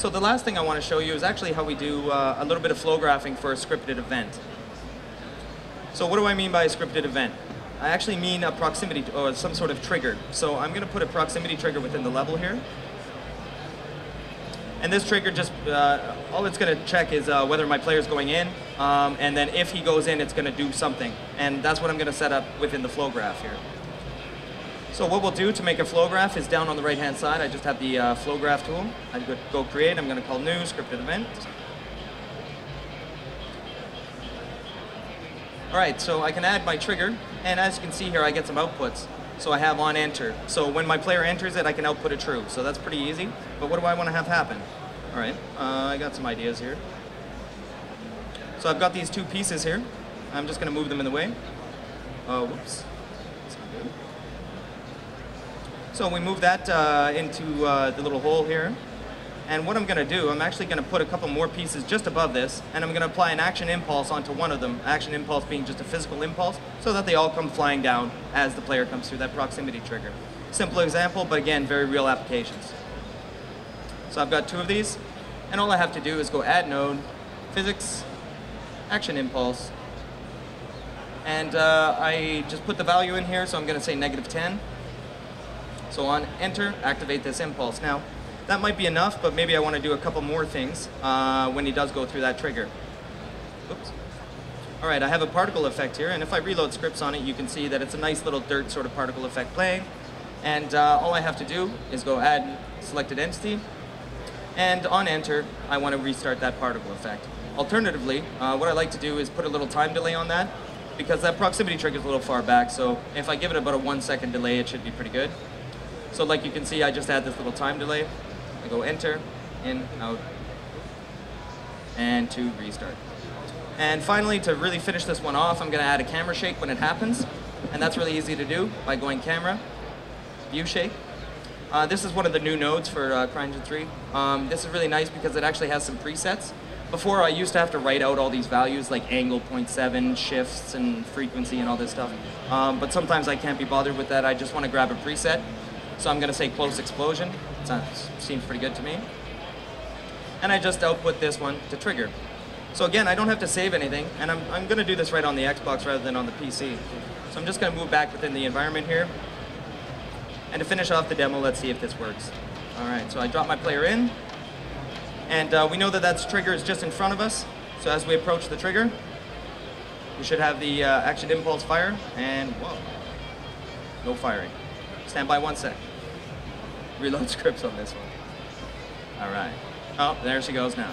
So the last thing I want to show you is actually how we do a little bit of flow graphing for a scripted event. So what do I mean by a scripted event? I actually mean a proximity or some sort of trigger. So I'm going to put a proximity trigger within the level here. And this trigger just, all it's going to check is whether my player is going in, and then if he goes in, it's going to do something. And that's what I'm going to set up within the flow graph here. So what we'll do to make a flow graph is down on the right-hand side, I just have the flow graph tool. I go create, I'm going to call new scripted event. All right, so I can add my trigger, and as you can see here, I get some outputs. So I have on enter. So when my player enters it, I can output a true. So that's pretty easy. But what do I want to have happen? All right, I got some ideas here. So I've got these two pieces here. I'm just going to move them in the way. Whoops. That's not good. So we move that into the little hole here. And what I'm going to do, I'm actually going to put a couple more pieces just above this, and I'm going to apply an action impulse onto one of them, action impulse being just a physical impulse, so that they all come flying down as the player comes through that proximity trigger. Simple example, but again, very real applications. So I've got two of these, and all I have to do is go add node, physics, action impulse, and I just put the value in here, so I'm going to say -10. So on enter, activate this impulse. Now, that might be enough, but maybe I want to do a couple more things when he does go through that trigger. Oops. All right, I have a particle effect here, and if I reload scripts on it, you can see that it's a nice little dirt sort of particle effect playing. And all I have to do is go add selected entity, and on enter, I want to restart that particle effect. Alternatively, what I like to do is put a little time delay on that, because that proximity trigger is a little far back, so if I give it about a 1 second delay, it should be pretty good. So like you can see, I just add this little time delay. I go enter, in, out, and to restart. And finally, to really finish this one off, I'm going to add a camera shake when it happens. And that's really easy to do by going camera, view shake. This is one of the new nodes for CryEngine 3. This is really nice because it actually has some presets. Before, I used to have to write out all these values like angle, 0.7, shifts, and frequency, and all this stuff. But sometimes I can't be bothered with that. I just want to grab a preset. So I'm going to say close explosion. Seems pretty good to me. And I just output this one to trigger. So again, I don't have to save anything, and I'm going to do this right on the Xbox rather than on the PC. So I'm just going to move back within the environment here. And to finish off the demo, let's see if this works. All right, so I drop my player in, and we know that that trigger is just in front of us. So as we approach the trigger, we should have the action impulse fire, and whoa, no firing. Stand by 1 sec. Reload scripts on this one. All right. Oh, there she goes now.